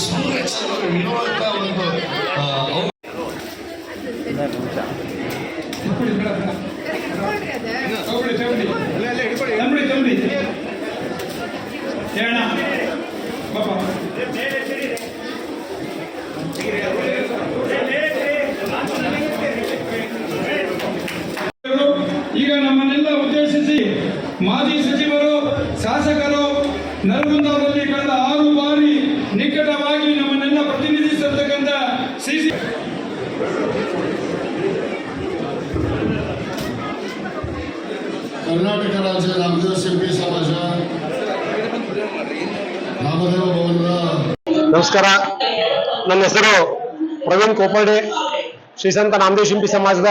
ಸಂರಕ್ಷಣೆ ಇರುವಂತ ಒಂದು ಈಗ ನಮ್ಮನ್ನೆಲ್ಲ ಉದ್ದೇಶಿಸಿ ಮಾಜಿ ಸಚಿವರು ಶಾಸಕರು ನರಗುಂದದಲ್ಲಿ ಕಳೆದ 6 ಬಾರಿ ನಿಕಟವಾಗಿ ನಮ್ಮನ್ನೆಲ್ಲ ಪ್ರತಿನಿಧಿಸಿರ್ತಕ್ಕಂಥ ಸಿಸಿ ಕರ್ನಾಟಕ ರಾಜ್ಯ ನಾಮದೇವ ಶಿಲ್ಪಿ ಸಮಾಜ ನಾಮದೇವ ಭವನದ ನಮಸ್ಕಾರ. ನನ್ನ ಹೆಸರು ಪ್ರವೀಣ್ ಕೋಪರ್ಡೆ, ಶ್ರೀ ಸಂತ ನಾಮದೇವ ಶಿಲ್ಪಿ ಸಮಾಜದ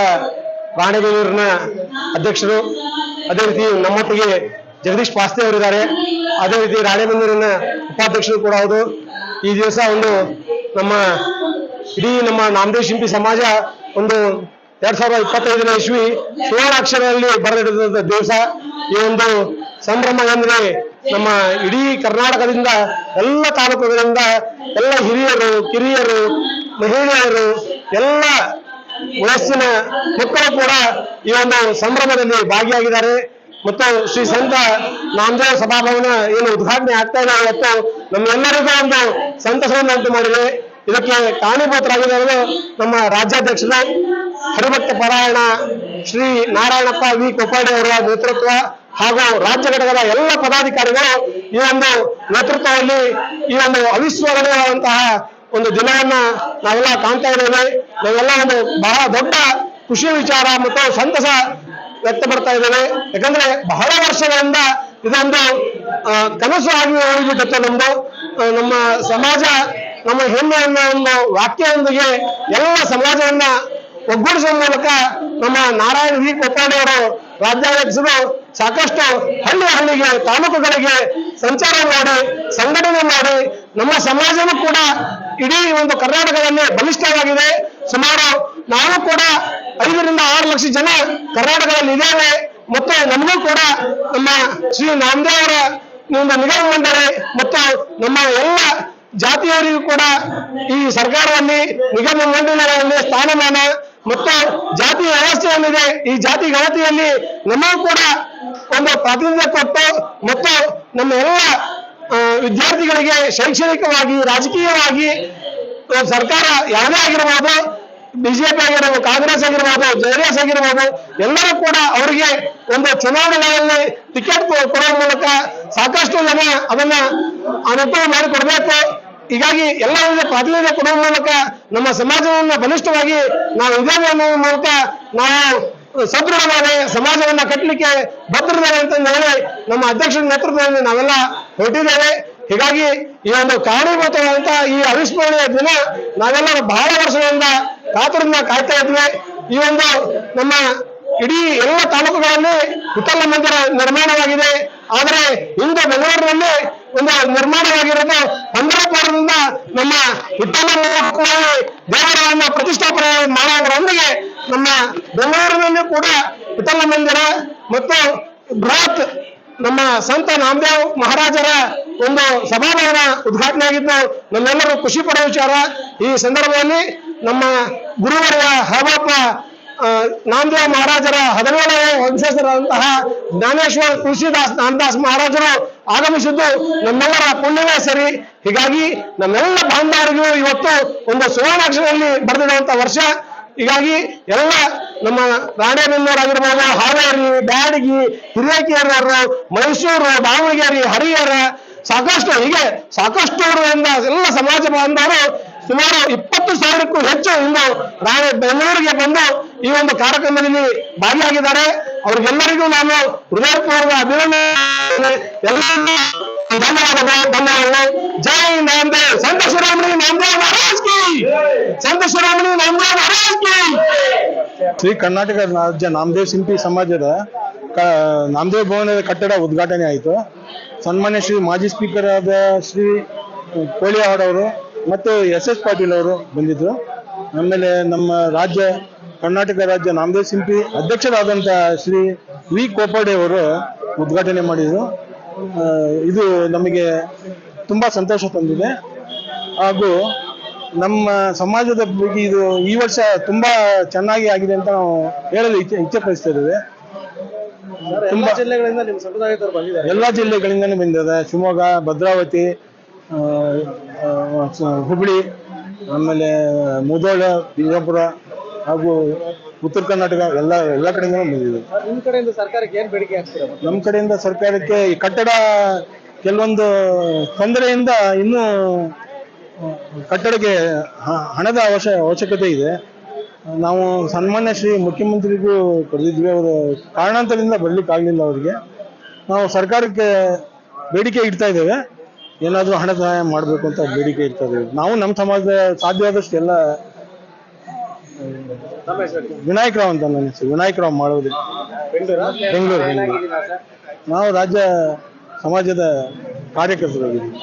ರಾಣೆಬೆನ್ನೂರಿನ ಅಧ್ಯಕ್ಷರು. ಅದೇ ರೀತಿ ನಮ್ಮೊಟ್ಟಿಗೆ ಜಗದೀಶ್ ಪಾಸ್ತೆ ಅವರಿದ್ದಾರೆ. ಅದೇ ರೀತಿ ರಾಣೆಬೆನ್ನೂರಿನ ಉಪಾಧ್ಯಕ್ಷರು ಕೂಡ ಹೌದು. ಈ ದಿವಸ ಒಂದು ನಮ್ಮ ನಾಮದೇವ ಶಿಲ್ಪಿ ಸಮಾಜ ಒಂದು 2025ನೇ ಇಸ್ವಿ ಸುವರ್ಣಾಕ್ಷರದಲ್ಲಿ ಬರೆದಿಡಿದ ದಿವಸ. ಈ ಒಂದು ಸಂಭ್ರಮ ಅಂದ್ರೆ ನಮ್ಮ ಇಡೀ ಕರ್ನಾಟಕದಿಂದ ಎಲ್ಲ ತಾಲೂಕುಗಳಿಂದ ಎಲ್ಲ ಹಿರಿಯರು, ಕಿರಿಯರು, ಮಹಿಳೆಯರು, ಎಲ್ಲ ವಯಸ್ಸಿನ ಮಕ್ಕಳು ಕೂಡ ಈ ಒಂದು ಸಂಭ್ರಮದಲ್ಲಿ ಭಾಗಿಯಾಗಿದ್ದಾರೆ. ಮತ್ತು ಶ್ರೀ ಸಂತ ನಾಮದೇವ ಸಭಾಭವನ ಏನು ಉದ್ಘಾಟನೆ ಆಗ್ತಾ ಇದೆ ಇವತ್ತು ನಮ್ಮೆಲ್ಲರಿಗೂ ಒಂದು ಸಂತಸವನ್ನು ಉಂಟು ಮಾಡಿದೆ. ಇದಕ್ಕೆ ಕಾರಣೀಭೂತರಾಗಿದ್ದಾರೆ ನಮ್ಮ ರಾಜ್ಯಾಧ್ಯಕ್ಷರು ಹರಿಭಕ್ತ ಪರಾಯಣ ಶ್ರೀ ನಾರಾಯಣಪ್ಪ ವಿ ಕೊಪ್ಪಾಡಿ ಅವರ ನೇತೃತ್ವ ಹಾಗೂ ರಾಜ್ಯ ಘಟಕದ ಎಲ್ಲ ಪದಾಧಿಕಾರಿಗಳು ಈ ಒಂದು ನೇತೃತ್ವದಲ್ಲಿ ಈ ಒಂದು ಅವಿಸ್ಮರಣೀಯವಾದಂತಹ ಒಂದು ದಿನವನ್ನ ನಾವೆಲ್ಲ ಕಾಣ್ತಾ ಇದ್ದೇವೆ. ನಾವೆಲ್ಲ ಒಂದು ಬಹಳ ದೊಡ್ಡ ಖುಷಿ ವಿಚಾರ ಮತ್ತು ಸಂತಸ ವ್ಯಕ್ತಪಡ್ತಾ ಇದ್ದೇವೆ. ಯಾಕಂದ್ರೆ ಬಹಳ ವರ್ಷಗಳಿಂದ ಇದೊಂದು ಕನಸು ಆಗಿ ಹೋಗಿಬಿಟ್ಟೆ ನಮ್ದು. ನಮ್ಮ ಸಮಾಜ ನಮ್ಮ ಹೆಮ್ಮೆ ಅನ್ನೋ ಒಂದು ವಾಕ್ಯದೊಂದಿಗೆ ಎಲ್ಲ ಸಮಾಜವನ್ನ ಒಗ್ಗೂಡಿಸುವ ಮೂಲಕ ನಮ್ಮ ನಾರಾಯಣ ವಿ ಕೊಪ್ಪಾಡಿ ಅವರು ರಾಜ್ಯಾಧ್ಯಕ್ಷರು ಸಾಕಷ್ಟು ಹಳ್ಳಿಗೆ ತಾಲೂಕುಗಳಿಗೆ ಸಂಚಾರ ಮಾಡಿ ಸಂಘಟನೆ ಮಾಡಿ ನಮ್ಮ ಸಮಾಜವೂ ಕೂಡ ಇಡೀ ಒಂದು ಕರ್ನಾಟಕದಲ್ಲಿ ಬಲಿಷ್ಠವಾಗಿದೆ. ಸುಮಾರು ನಾವು ಕೂಡ 5 ರಿಂದ 6 ಲಕ್ಷ ಜನ ಕರ್ನಾಟಕದಲ್ಲಿ ಇದ್ದೇವೆ. ಮತ್ತು ನಮಗೂ ಕೂಡ ನಮ್ಮ ಶ್ರೀ ನಾಮದೇವರ ಒಂದು ನಿಗಮ ಮಂಡಳಿ ಮತ್ತು ನಮ್ಮ ಎಲ್ಲ ಜಾತಿಯವರಿಗೂ ಕೂಡ ಈ ಸರ್ಕಾರದಲ್ಲಿ ನಿಗಮ ಮಂಡಳಿಗಳಲ್ಲಿ ಸ್ಥಾನಮಾನ ಮತ್ತು ಜಾತಿ ವ್ಯವಸ್ಥೆ ಏನಿದೆ ಈ ಜಾತಿ ಗಣತಿಯಲ್ಲಿ ನಮಗೂ ಕೂಡ ಒಂದು ಪ್ರಾತಿನಿಧ್ಯ ಕೊಟ್ಟು ಮತ್ತು ನಮ್ಮ ಎಲ್ಲ ವಿದ್ಯಾರ್ಥಿಗಳಿಗೆ ಶೈಕ್ಷಣಿಕವಾಗಿ, ರಾಜಕೀಯವಾಗಿ ಸರ್ಕಾರ ಯಾವುದೇ ಆಗಿರಬಹುದು, ಬಿಜೆಪಿ ಆಗಿರ್ಬೋದು, ಕಾಂಗ್ರೆಸ್ ಆಗಿರ್ಬೋದು, JDS ಆಗಿರ್ಬೋದು, ಎಲ್ಲರೂ ಕೂಡ ಅವರಿಗೆ ಒಂದು ಚುನಾವಣೆಗಳಲ್ಲಿ ಟಿಕೆಟ್ ಕೊಡುವ ಮೂಲಕ ಸಾಕಷ್ಟು ಜನ ಅದನ್ನ ಅನುಕೂಲ ಮಾಡಿಕೊಡ್ಬೇಕು. ಹೀಗಾಗಿ ಎಲ್ಲರಿಗೆ ಪ್ರಾತಿನಿಧ್ಯ ಕೊಡುವ ಮೂಲಕ ನಮ್ಮ ಸಮಾಜವನ್ನು ಬಲಿಷ್ಠವಾಗಿ ನಾವು ಇದ್ದೇವೆ ಅನ್ನುವ ಮೂಲಕ ನಾವು ಸದೃಢವಾಗಿ ಸಮಾಜವನ್ನ ಕಟ್ಟಲಿಕ್ಕೆ ಬದ್ಧರಿದ್ದೇವೆ ಅಂತ ಹೇಳಿ ನಮ್ಮ ಅಧ್ಯಕ್ಷರ ನೇತೃತ್ವದಲ್ಲಿ ನಾವೆಲ್ಲ ಹೊರಟಿದ್ದೇವೆ. ಹೀಗಾಗಿ ಈ ಒಂದು ಕಾರಣೀಭೂತವಾದಂತಹ ಈ ಅವಿಸ್ಮರಣೀಯ ದಿನ ನಾವೆಲ್ಲರೂ ಬಹಳ ವರ್ಷಗಳಿಂದ ಕಾತುರದಿಂದ ಕಾಯ್ತಾ ಇದ್ವಿ. ಈ ಒಂದು ನಮ್ಮ ಇಡೀ ಎಲ್ಲ ತಾಲೂಕುಗಳಲ್ಲಿ ವಿಠಲ ಮಂದಿರ ನಿರ್ಮಾಣವಾಗಿದೆ. ಆದರೆ ಇಂದು ಬೆಂಗಳೂರಿನಲ್ಲಿ ಒಂದು ನಿರ್ಮಾಣವಾಗಿರೋದು ಪಂಢರಪುರದಿಂದ ನಮ್ಮ ವಿಠಲ ದೇವರನ್ನ ಪ್ರತಿಷ್ಠಾಪನೆ ಮಾಡೋದ್ರೊಂದಿಗೆ ನಮ್ಮ ಬೆಂಗಳೂರಿನಲ್ಲಿ ಕೂಡ ವಿಠಲ ಮಂದಿರ ಮತ್ತು ಬೃಹತ್ ನಮ್ಮ ಸಂತ ನಾಮದೇವ್ ಮಹಾರಾಜರ ಒಂದು ಸಭಾಭವನ ಉದ್ಘಾಟನೆ ಆಗಿದ್ದು ನಮ್ಮೆಲ್ಲರೂ ಖುಷಿ ಪಡುವ ವಿಚಾರ. ಈ ಸಂದರ್ಭದಲ್ಲಿ ನಮ್ಮ ಗುರುವರ್ಯ ಹರಬಪ್ಪ ನಾಮದೇವ ಮಹಾರಾಜರ 17ನೇ ವಂಶಸ್ಥರಾದಂತಹ ಜ್ಞಾನೇಶ್ವರ ತುಳಸಿದಾಸ್ ನಾಮದಾಸ್ ಮಹಾರಾಜರು ಆಗಮಿಸಿದ್ದು ನಮ್ಮೆಲ್ಲರ ಪುಣ್ಯವೇ ಸರಿ. ಹೀಗಾಗಿ ನಮ್ಮೆಲ್ಲ ಬಾಂಧವರಿಗೂ ಇವತ್ತು ಒಂದು ಸುವರ್ಣಾಕ್ಷರದಲ್ಲಿ ಬರೆದಿರುವಂತಹ ವರ್ಷ. ಹೀಗಾಗಿ ಎಲ್ಲ ನಮ್ಮ ರಾಣೆಬೆನ್ನೂರಾಗಿರ್ಬೋದು, ಹಾವೇರಿ, ಬ್ಯಾಡಗಿ, ಹಿರೇಕೆರೂರು, ಮೈಸೂರು, ದಾವಣಗೆರೆ, ಹರಿಹರ, ಸಾಕಷ್ಟು ಹೀಗೆ ಸಾಕಷ್ಟು ಊರಿಂದ ಎಲ್ಲ ಸಮಾಜ ಬಾಂಧವರು ಸುಮಾರು 20,000ಕ್ಕೂ ಹೆಚ್ಚು ಇಂದು ಬೆಂಗಳೂರಿಗೆ ಬಂದು ಈ ಒಂದು ಕಾರ್ಯಕ್ರಮದಲ್ಲಿ ಭಾಗಿಯಾಗಿದ್ದಾರೆ. ಅವ್ರಿಗೆಲ್ಲರಿಗೂ ನಾನು ಹೃದಯಪೂರ್ವಕ ಅಭಿನಂದನೆ, ಧನ್ಯವಾದಗಳು. ಜೈ ನಾಮದೇವ್, ಸಂತ ಶಿರೋಮಣಿ ನಾಮದೇವ್ ಮಹಾರಾಜ್ ಕಿ, ಸಂತ ಶಿರೋಮಣಿ ನಾಮದೇವ್ ಮಹಾರಾಜ್ ಕಿ. ಶ್ರೀ ಕರ್ನಾಟಕ ರಾಜ್ಯ ನಾಮದೇವ್ ಶಿಲ್ಪಿ ಸಮಾಜದ ನಾಮದೇವ್ ಭವನದ ಕಟ್ಟಡ ಉದ್ಘಾಟನೆ ಆಯಿತು. ಸನ್ಮಾನ್ಯ ಶ್ರೀ ಮಾಜಿ ಸ್ಪೀಕರ್ ಆದ ಶ್ರೀ ಕೋಳಿಯಾಡ್ ಅವರು ಮತ್ತು SS ಪಾಟೀಲ್ ಅವರು ಬಂದಿದ್ರು. ಆಮೇಲೆ ನಮ್ಮ ಕರ್ನಾಟಕ ರಾಜ್ಯ ನಾಮದೇವ್ ಶಿಲ್ಪಿ ಅಧ್ಯಕ್ಷರಾದಂಥ ಶ್ರೀ ವಿ ಕೋಪರ್ಡೆ ಅವರು ಉದ್ಘಾಟನೆ ಮಾಡಿದರು. ಇದು ನಮಗೆ ತುಂಬ ಸಂತೋಷ ತಂದಿದೆ. ಹಾಗೂ ನಮ್ಮ ಸಮಾಜದ ಬಗ್ಗೆ ಇದು ಈ ವರ್ಷ ತುಂಬಾ ಚೆನ್ನಾಗಿ ಆಗಿದೆ ಅಂತ ನಾವು ಹೇಳಲು ಇಚ್ಛೆ ಪಡಿಸ್ತಾ ಇದ್ದೇವೆ. ತುಂಬಾ ಜಿಲ್ಲೆಗಳಿಂದ ನಿಮ್ಮ ಸಮುದಾಯದವರು ಬಂದಿದ್ದಾರೆ. ಎಲ್ಲ ಜಿಲ್ಲೆಗಳಿಂದಲೂ ಬಂದಿದೆ. ಶಿವಮೊಗ್ಗ, ಭದ್ರಾವತಿ, ಹುಬ್ಬಳ್ಳಿ, ಆಮೇಲೆ ಮುಧೋಳ, ಬಿಜಾಪುರ ಹಾಗೂ ಉತ್ತರ ಕರ್ನಾಟಕ ಎಲ್ಲ ಕಡೆಯಿಂದಲೂ ಬಂದಿದೆ. ನಿಮ್ಮ ಕಡೆಯಿಂದ ಸರ್ಕಾರಕ್ಕೆ ಏನ್ ಬೇಡಿಕೆ ಆಗ್ತೀರಾ? ನಮ್ಮ ಕಡೆಯಿಂದ ಸರ್ಕಾರಕ್ಕೆ ಈ ಕಟ್ಟಡ ಕೆಲವೊಂದು ತೊಂದರೆಯಿಂದ ಇನ್ನೂ ಕಟ್ಟಡಕ್ಕೆ ಹಣದ ಅವಶ್ಯಕತೆ ಇದೆ. ನಾವು ಸನ್ಮಾನ್ಯ ಶ್ರೀ ಮುಖ್ಯಮಂತ್ರಿಗೂ ಕರೆದಿದ್ವಿ. ಅವರು ಕಾರಣಾಂತರದಿಂದ ಬರ್ಲಿಕ್ಕೆ ಆಗಲಿಲ್ಲ. ಅವರಿಗೆ ನಾವು ಸರ್ಕಾರಕ್ಕೆ ಬೇಡಿಕೆ ಇಡ್ತಾ ಇದ್ದೇವೆ, ಏನಾದರೂ ಹಣ ಸಹಾಯ ಮಾಡಬೇಕು ಅಂತ ಬೇಡಿಕೆ ಇಡ್ತಾ ಇದ್ದೇವೆ. ನಾವು ನಮ್ಮ ಸಮಾಜದ ಸಾಧ್ಯವಾದಷ್ಟು ಎಲ್ಲ ವಿನಾಯಕರಾವ್ ಅಂತ ನನ್ನ ಹೆಸರು ವಿನಾಯಕರಾವ್ ಮಾಡೋದು, ಬೆಂಗಳೂರು. ನಾವು ರಾಜ್ಯ ಸಮಾಜದ ಕಾರ್ಯಕರ್ತರಾಗಿದ್ದೀವಿ.